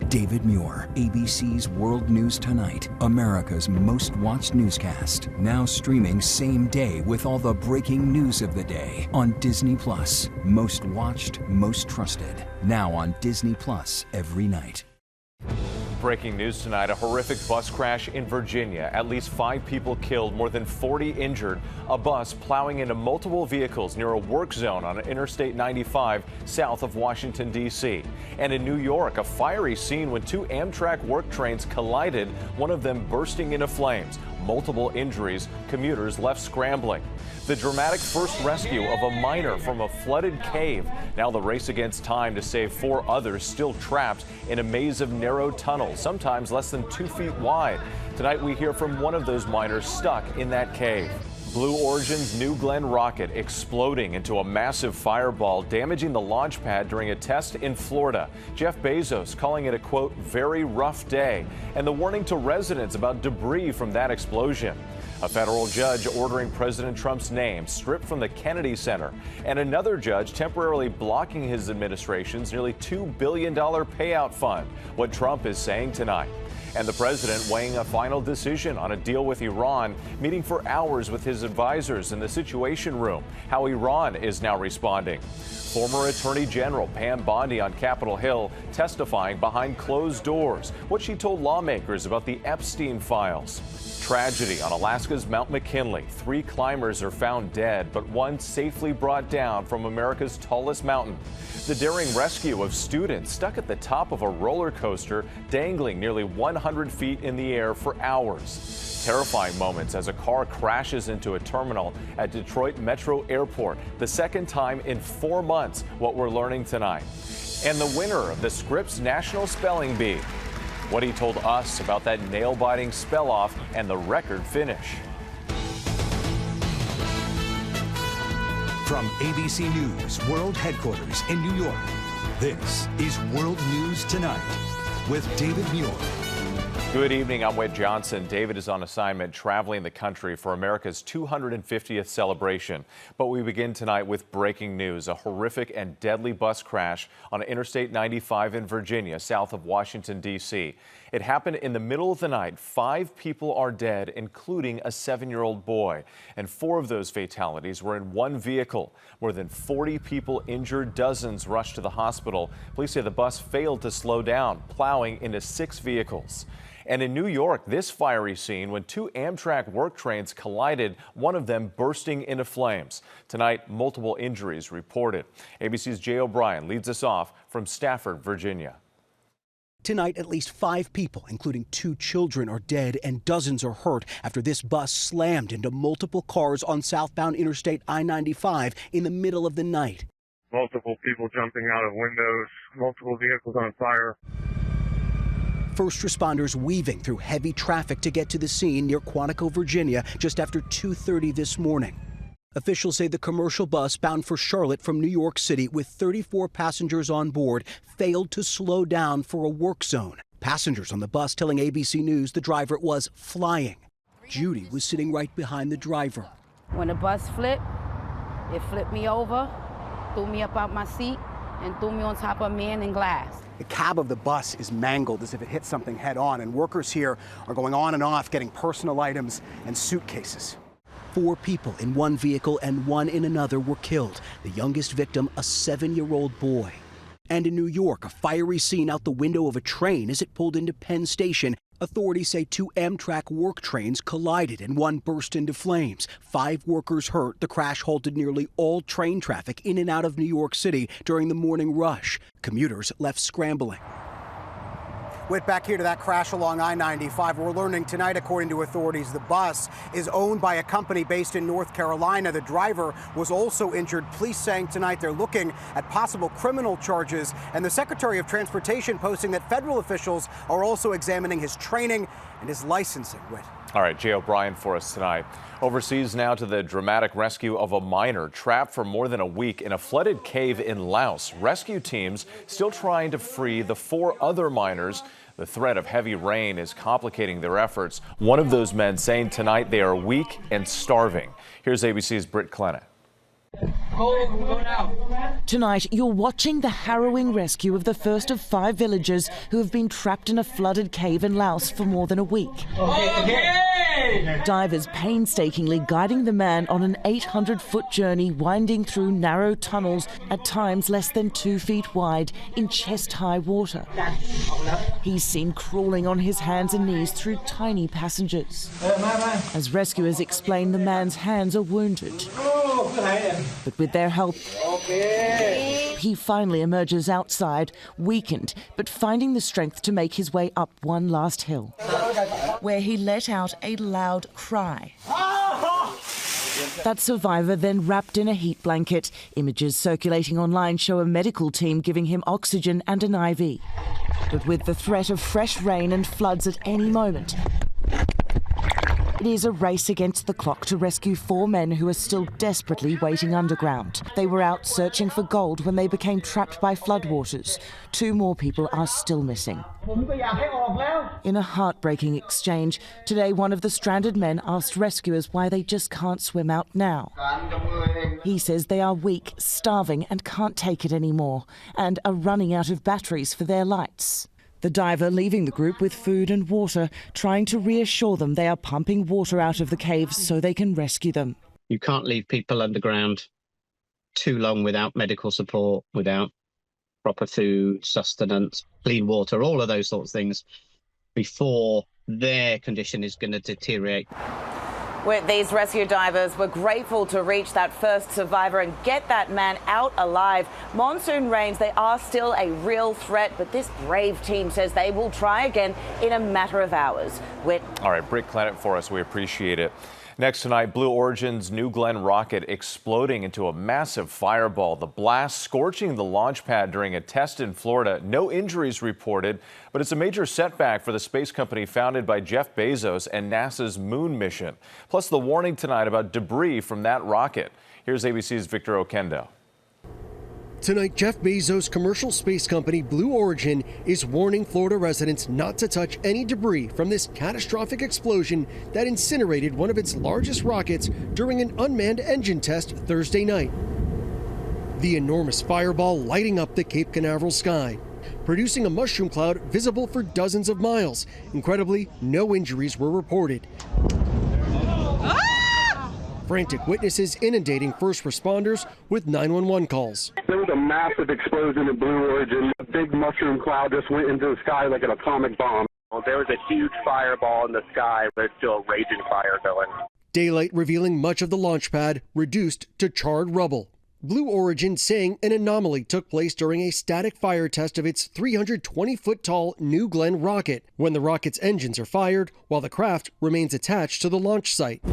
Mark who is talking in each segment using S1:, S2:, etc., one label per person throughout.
S1: David Muir, ABC's World News Tonight, America's most watched newscast. Now streaming same day with all the breaking news of the day on Disney Plus. Most watched, most trusted. Now on Disney Plus every night.
S2: Breaking news tonight, a horrific bus crash in Virginia. At least 5 people killed, more than 40 injured. A bus plowing into multiple vehicles near a work zone on Interstate 95 south of Washington, D.C. And in New York, a fiery scene when 2 Amtrak work trains collided, one of them bursting into flames. Multiple injuries, commuters left scrambling. The dramatic first rescue of a miner from a flooded cave. Now the race against time to save 4 others still trapped in a maze of narrow tunnels, sometimes less than 2 feet wide. Tonight we hear from one of those miners stuck in that cave. Blue Origin's New Glenn rocket exploding into a massive fireball, damaging the launch pad during a test in Florida. Jeff Bezos calling it a, quote, very rough day, and the warning to residents about debris from that explosion. A federal judge ordering President Trump's name stripped from the Kennedy Center, and another judge temporarily blocking his administration's nearly $2 billion payout fund. What Trump is saying tonight. And the president weighing a final decision on a deal with Iran, meeting for hours with his advisors in the Situation Room. How Iran is now responding. Former Attorney General Pam Bondi on Capitol Hill testifying behind closed doors. What she told lawmakers about the Epstein files. Tragedy on Alaska's Mount McKinley. 3 climbers are found dead, but 1 safely brought down from America's tallest mountain. The daring rescue of students stuck at the top of a roller coaster, dangling nearly 100 feet in the air for hours. Terrifying moments as a car crashes into a terminal at Detroit Metro Airport. The second time in 4 months, what we're learning tonight. And the winner of the Scripps National Spelling Bee. What he told us about that nail-biting spell-off and the record finish.
S1: From ABC News World Headquarters in New York, this is World News Tonight with David Muir.
S2: Good evening, I'm Whit Johnson. David is on assignment traveling the country for America's 250th celebration. But we begin tonight with breaking news. A horrific and deadly bus crash on Interstate 95 in Virginia, south of Washington, D.C. It happened in the middle of the night. 5 people are dead, including a 7-year-old boy. And 4 of those fatalities were in one vehicle. More than 40 people injured, dozens rushed to the hospital. Police say the bus failed to slow down, plowing into 6 vehicles. And in New York, this fiery scene when 2 Amtrak work trains collided, one of them bursting into flames. Tonight, multiple injuries reported. ABC's Jay O'Brien leads us off from Stafford, Virginia.
S3: Tonight, at least 5 people, including 2 children, are dead and dozens are hurt after this bus slammed into multiple cars on southbound Interstate I-95 in the middle of the night.
S4: Multiple people jumping out of windows, multiple vehicles on fire.
S3: First responders weaving through heavy traffic to get to the scene near Quantico, Virginia, just after 2:30 this morning. Officials say the commercial bus bound for Charlotte from New York City with 34 passengers on board failed to slow down for a work zone. Passengers on the bus telling ABC News the driver was flying. Judy was sitting right behind the driver.
S5: When the bus flipped, it flipped me over, threw me up out my seat, and threw me on top of a man in glass.
S3: The cab of the bus is mangled as if it hit something head on, and workers here are going on and off getting personal items and suitcases. 4 people in one vehicle and 1 in another were killed. The youngest victim, a 7-year-old boy. And in New York, a fiery scene out the window of a train as it pulled into Penn Station. Authorities say 2 Amtrak work trains collided and 1 burst into flames. 5 workers hurt. The crash halted nearly all train traffic in and out of New York City during the morning rush. Commuters left scrambling.
S6: Whit, back here to that crash along I-95. We're learning tonight, according to authorities, the bus is owned by a company based in North Carolina. The driver was also injured. Police saying tonight they're looking at possible criminal charges. And the Secretary of Transportation posting that federal officials are also examining his training and his licensing. Whit.
S2: All right, Jay O'Brien for us tonight. Overseas now to the dramatic rescue of a miner trapped for more than a week in a flooded cave in Laos. Rescue teams still trying to free the 4 other miners. The threat of heavy rain is complicating their efforts. One of those men saying tonight they are weak and starving. Here's ABC's Britt Clennett.
S7: Go now.
S8: Tonight, you're watching the harrowing rescue of the first of 5 villagers who have been trapped in a flooded cave in Laos for more than a week.
S7: Okay.
S8: Divers painstakingly guiding the man on an 800-foot journey winding through narrow tunnels, at times less than 2 feet wide, in chest-high water. He's seen crawling on his hands and knees through tiny passages. As rescuers explain, the man's hands are wounded. But with their help, he finally emerges outside, weakened, but finding the strength to make his way up one last hill, where he let out a loud cry. That survivor then wrapped in a heat blanket. Images circulating online show a medical team giving him oxygen and an IV. But with the threat of fresh rain and floods at any moment, it is a race against the clock to rescue 4 men who are still desperately waiting underground. They were out searching for gold when they became trapped by floodwaters. 2 more people are still missing. In a heartbreaking exchange, today one of the stranded men asked rescuers why they just can't swim out now. He says they are weak, starving and can't take it anymore, and are running out of batteries for their lights. The diver leaving the group with food and water, trying to reassure them they are pumping water out of the caves so they can rescue them.
S9: You can't leave people underground too long without medical support, without proper food, sustenance, clean water, all of those sorts of things before their condition is going to deteriorate.
S10: These rescue divers were grateful to reach that first survivor and get that man out alive. Monsoon rains, they are still a real threat, but this brave team says they will try again in a matter of hours.
S2: All right, Britt Clennett for us. We appreciate it. Next tonight, Blue Origin's New Glenn rocket exploding into a massive fireball. The blast scorching the launch pad during a test in Florida. No injuries reported, but it's a major setback for the space company founded by Jeff Bezos and NASA's moon mission. Plus the warning tonight about debris from that rocket. Here's ABC's Victor Oquendo.
S11: Tonight, Jeff Bezos' commercial space company Blue Origin is warning Florida residents not to touch any debris from this catastrophic explosion that incinerated one of its largest rockets during an unmanned engine test Thursday night. The enormous fireball lighting up the Cape Canaveral sky, producing a mushroom cloud visible for dozens of miles. Incredibly, no injuries were reported. Frantic witnesses inundating first responders with 911 calls.
S12: There was a massive explosion at Blue Origin. A big mushroom cloud just went into the sky like an atomic bomb. There was a huge fireball in the sky. There's still a raging fire going.
S11: Daylight revealing much of the launch pad reduced to charred rubble. Blue Origin saying an anomaly took place during a static fire test of its 320-foot-tall New Glenn rocket, when the rocket's engines are fired while the craft remains attached to the launch site.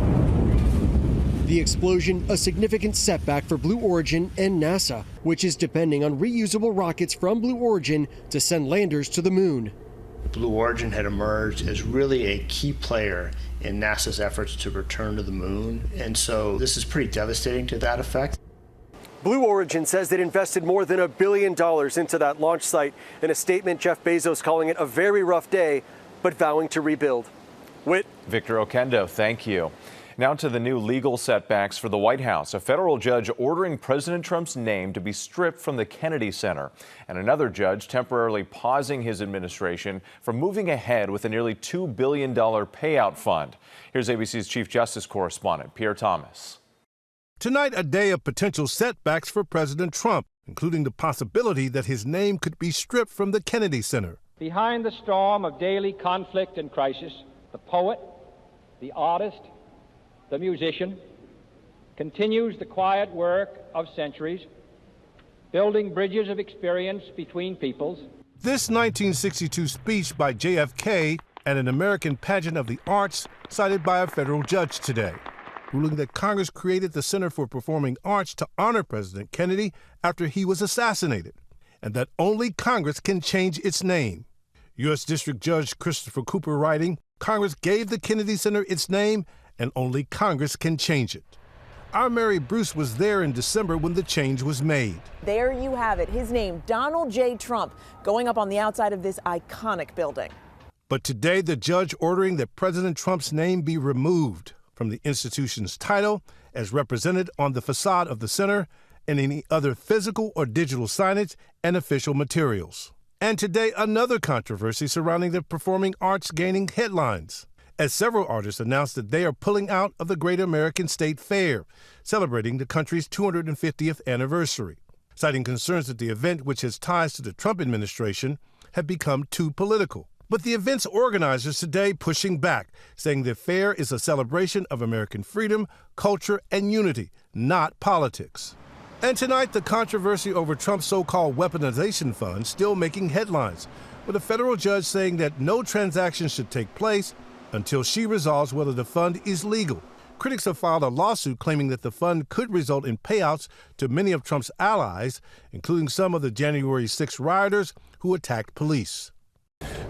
S11: The explosion, a significant setback for Blue Origin and NASA, which is depending on reusable rockets from Blue Origin to send landers to the moon.
S13: Blue Origin had emerged as really a key player in NASA's efforts to return to the moon, and so this is pretty devastating to that effect.
S11: Blue Origin says it invested more than $1 billion into that launch site. In a statement, Jeff Bezos calling it a very rough day, but vowing to rebuild.
S2: Victor Oquendo, thank you. Now to the new legal setbacks for the White House. A federal judge ordering President Trump's name to be stripped from the Kennedy Center, and another judge temporarily pausing his administration from moving ahead with a nearly $2 billion payout fund. Here's ABC's Chief Justice correspondent, Pierre Thomas.
S14: Tonight, a day of potential setbacks for President Trump, including the possibility that his name could be stripped from the Kennedy Center.
S15: Behind the storm of daily conflict and crisis, the poet, the artist, the musician, continues the quiet work of centuries, building bridges of experience between peoples.
S14: This 1962 speech by JFK at an American pageant of the arts cited by a federal judge today, ruling that Congress created the Center for Performing Arts to honor President Kennedy after he was assassinated, and that only Congress can change its name. U.S. District Judge Christopher Cooper writing, Congress gave the Kennedy Center its name, and only Congress can change it. Our Mary Bruce was there in December when the change was made.
S16: There you have it, his name, Donald J. Trump, going up on the outside of this iconic building.
S14: But today, the judge ordering that President Trump's name be removed. from the institution's title as represented on the facade of the center and any other physical or digital signage and official materials. And today, another controversy surrounding the performing arts gaining headlines, as several artists announced that they are pulling out of the Great American State Fair, celebrating the country's 250th anniversary, citing concerns that the event, which has ties to the Trump administration, have become too political. But the event's organizers today pushing back, saying the fair is a celebration of American freedom, culture, and unity, not politics. And tonight, the controversy over Trump's so-called weaponization fund still making headlines, with a federal judge saying that no transaction should take place until she resolves whether the fund is legal. Critics have filed a lawsuit claiming that the fund could result in payouts to many of Trump's allies, including some of the January 6 rioters who attacked police.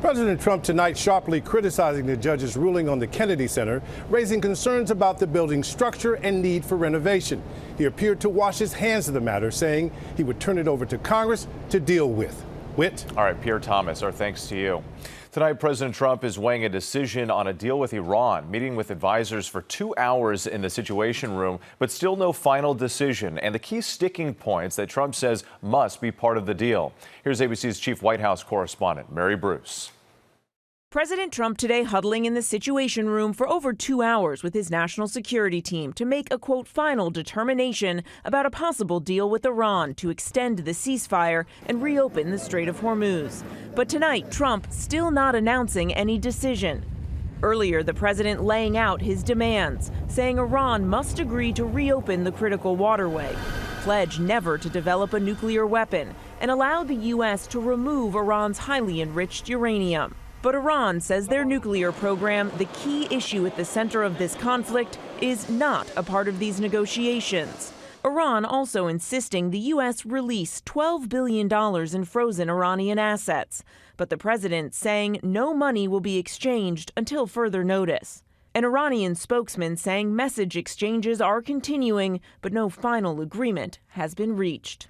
S14: President Trump tonight sharply criticizing the judge's ruling on the Kennedy Center, raising concerns about the building's structure and need for renovation. He appeared to wash his hands of the matter, saying he would turn it over to Congress to deal with. Whit?
S2: All right, Pierre Thomas, our thanks to you. Tonight, President Trump is weighing a decision on a deal with Iran, meeting with advisors for 2 hours in the Situation Room, but still no final decision, and the key sticking points that Trump says must be part of the deal. Here's ABC's chief White House correspondent, Mary Bruce.
S17: President Trump today huddling in the Situation Room for over 2 hours with his national security team to make a, quote, final determination about a possible deal with Iran to extend the ceasefire and reopen the Strait of Hormuz. But tonight, Trump still not announcing any decision. Earlier, the president laying out his demands, saying Iran must agree to reopen the critical waterway, pledge never to develop a nuclear weapon, and allow the U.S. to remove Iran's highly enriched uranium. But Iran says their nuclear program, the key issue at the center of this conflict, is not a part of these negotiations. Iran also insisting the U.S. release $12 billion in frozen Iranian assets. But the president saying no money will be exchanged until further notice. An Iranian spokesman saying message exchanges are continuing, but no final agreement has been reached.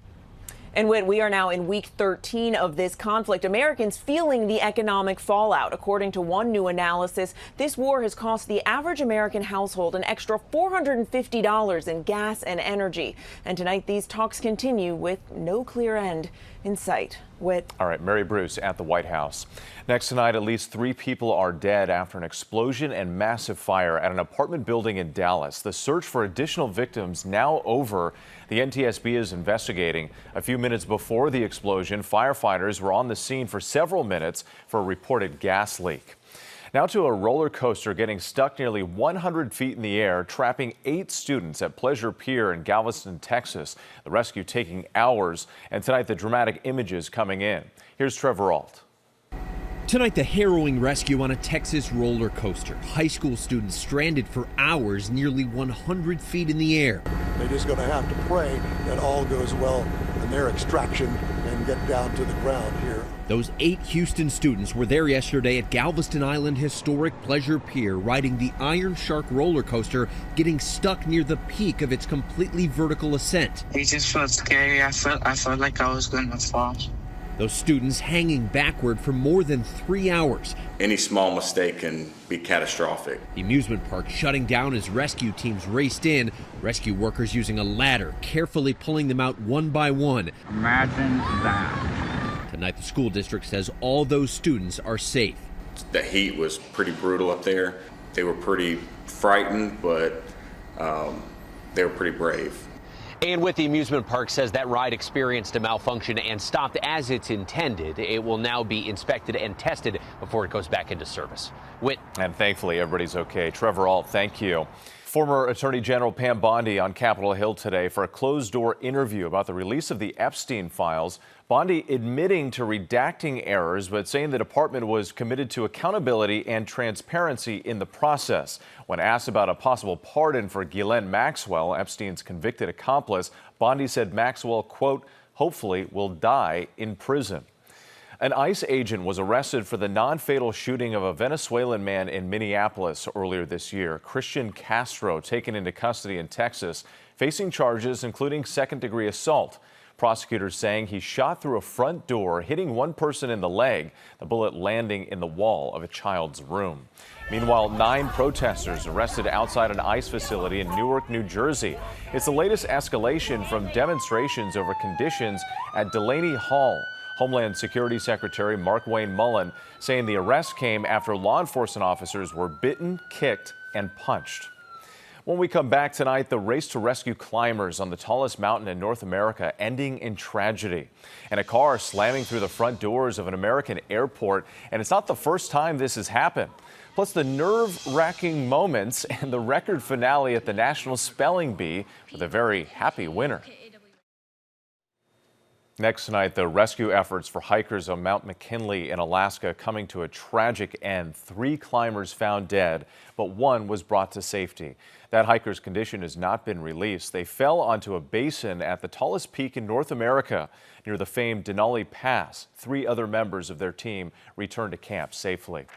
S16: And Whit, we are now in week 13 of this conflict. Americans feeling the economic fallout. According to one new analysis, this war has cost the average American household an extra $450 in gas and energy. And tonight, these talks continue with no clear end in sight. Whit.
S2: All right, Mary Bruce at the White House. Next tonight, at least 3 people are dead after an explosion and massive fire at an apartment building in Dallas. The search for additional victims now over. The NTSB is investigating. A few minutes before the explosion, firefighters were on the scene for several minutes for a reported gas leak. Now to a roller coaster getting stuck nearly 100 feet in the air, trapping 8 students at Pleasure Pier in Galveston, Texas. The rescue taking hours, and tonight the dramatic images coming in. Here's Trevor Ault.
S18: Tonight, the harrowing rescue on a Texas roller coaster. High school students stranded for hours nearly 100 feet in the air.
S19: They're just going to have to pray that all goes well in their extraction and get down to the ground here.
S18: Those 8 Houston students were there yesterday at Galveston Island historic Pleasure Pier, riding the Iron Shark roller coaster, getting stuck near the peak of its completely vertical ascent.
S20: It just felt scary. I felt like I was going to fall.
S18: Those students hanging backward for more than 3 hours.
S21: Any small mistake can be catastrophic.
S18: The amusement park shutting down as rescue teams raced in, rescue workers using a ladder, carefully pulling them out one by one.
S22: Imagine that.
S18: Tonight, the school district says all those students are safe.
S21: The heat was pretty brutal up there. They were pretty frightened, but they were pretty brave.
S23: And with the amusement park says that ride experienced a malfunction and stopped as it's intended. It will now be inspected and tested before it goes back into service. Whit.
S2: And thankfully, everybody's okay. Trevor Ault, thank you. Former Attorney General Pam Bondi on Capitol Hill today for a closed-door interview about the release of the Epstein files. Bondi admitting to redacting errors, but saying the department was committed to accountability and transparency in the process. When asked about a possible pardon for Ghislaine Maxwell, Epstein's convicted accomplice, Bondi said Maxwell, quote, hopefully will die in prison. An ICE agent was arrested for the non-fatal shooting of a Venezuelan man in Minneapolis earlier this year. Christian Castro taken into custody in Texas, facing charges including second-degree assault. Prosecutors saying he shot through a front door, hitting one person in the leg, the bullet landing in the wall of a child's room. Meanwhile, 9 protesters arrested outside an ICE facility in Newark, New Jersey. It's the latest escalation from demonstrations over conditions at Delaney Hall. Homeland Security Secretary Mark Wayne Mullen saying the arrest came after law enforcement officers were bitten, kicked, and punched. When we come back tonight, the race to rescue climbers on the tallest mountain in North America ending in tragedy. And a car slamming through the front doors of an American airport. And it's not the first time this has happened. Plus the nerve-wracking moments and the record finale at the National Spelling Bee with a very happy winner. Next tonight, the rescue efforts for hikers on Mount McKinley in Alaska coming to a tragic end. 3 climbers found dead, but 1 was brought to safety. That hiker's condition has not been released. They fell onto a basin at the tallest peak in North America near the famed Denali Pass. 3 other members of their team returned to camp safely.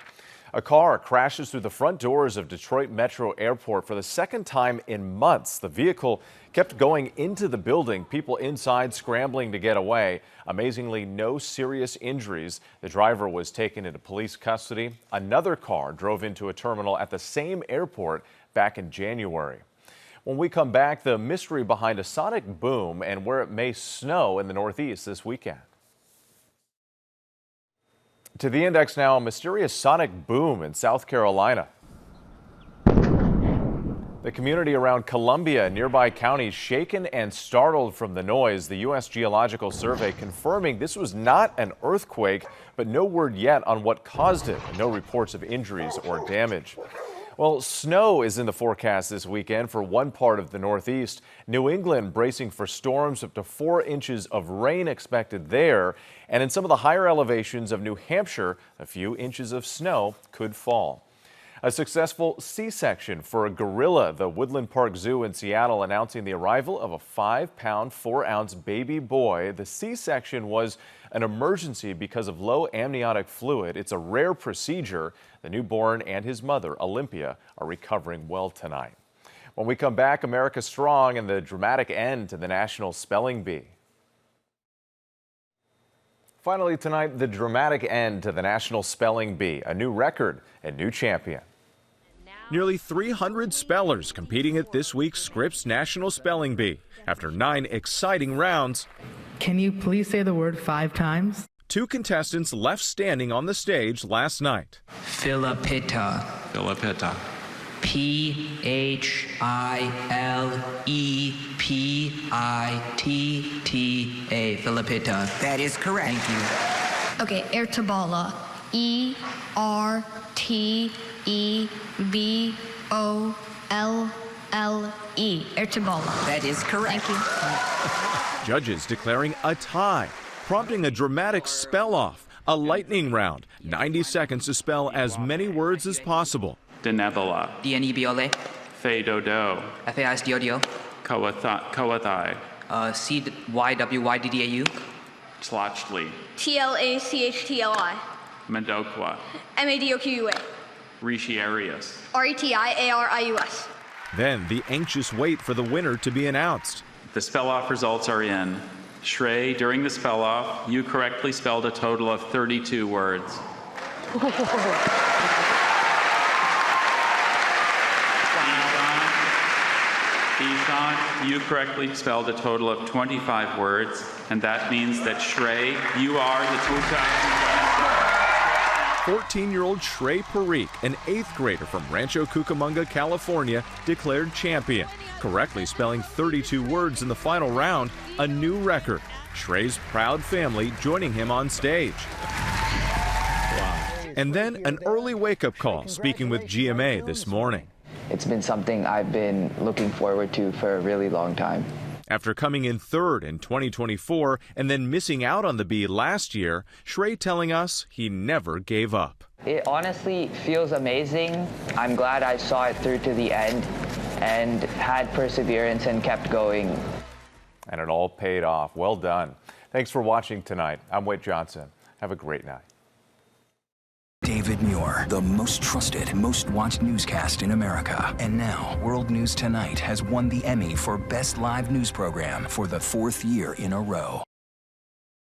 S2: A car crashes through the front doors of Detroit Metro Airport for the second time in months. The vehicle kept going into the building, people inside scrambling to get away. Amazingly, no serious injuries. The driver was taken into police custody. Another car drove into a terminal at the same airport back in January. When we come back, the mystery behind a sonic boom and where it may snow in the Northeast this weekend. To the index now, a mysterious sonic boom in South Carolina. The community around Columbia and nearby counties shaken and startled from the noise. The U.S. Geological Survey confirming this was not an earthquake, but no word yet on what caused it, and no reports of injuries or damage. Well, snow is in the forecast this weekend for one part of the Northeast. New England bracing for storms up to 4 inches of rain expected there. And in some of the higher elevations of New Hampshire, a few inches of snow could fall. A successful C-section for a gorilla. The Woodland Park Zoo in Seattle announcing the arrival of a 5-pound, 4-ounce baby boy. The C-section was an emergency because of low amniotic fluid. It's a rare procedure. The newborn and his mother, Olympia, are recovering well tonight. When we come back, America Strong and the dramatic end to the National Spelling Bee. Finally tonight, the dramatic end to the National Spelling Bee. A new record and new champion.
S1: Nearly 300 spellers competing at this week's Scripps National Spelling Bee. After 9 exciting rounds,
S4: can you please say the word 5 times?
S1: 2 contestants left standing on the stage last night.
S4: Philippita.
S21: Philippita.
S4: Philippita. Philippita.
S5: That is correct.
S4: Thank you.
S24: Okay, Ertebala. E-R-T-E-B-O-L-L-E. Ertebala.
S5: That is correct.
S24: Thank you.
S1: Judges declaring a tie, prompting a dramatic spell-off, a lightning round, 90 seconds to spell as many words as possible.
S25: Denebola.
S4: D-N-E-B-O-L-A.
S25: Feidodo.
S4: F-A-I-S-D-O-D-O.
S25: Kawathai.
S4: C-Y-W-Y-D-D-A-U.
S25: Tlachli.
S24: T-L-A-C-H-T-L-I.
S25: Madokwa.
S24: M-A-D-O-Q-U-A.
S25: Rishi-Arius.
S24: R-E-T-I-A-R-I-U-S.
S1: Then the anxious wait for the winner to be announced.
S25: The spell-off results are in. Shrey, during the spell-off, you correctly spelled a total of 32 words. Isan, you correctly spelled a total of 25 words, and that means that Shrey, you are the
S1: 14-year-old Shrey Parikh, an 8th grader from Rancho Cucamonga, California, declared champion, correctly spelling 32 words in the final round, a new record. Shrey's proud family joining him on stage. And then an early wake-up call, speaking with GMA this morning.
S26: It's been something I've been looking forward to for a really long time.
S1: After coming in 3rd in 2024 and then missing out on the Bee last year, Shrey telling us he never gave up.
S26: It honestly feels amazing. I'm glad I saw it through to the end and had perseverance and kept going.
S2: And it all paid off. Well done. Thanks for watching tonight. I'm Wade Johnson. Have a great night.
S3: David Muir, the most trusted, most watched newscast in America. And now, World News Tonight has won the Emmy for Best Live News Program for the 4th year in a row.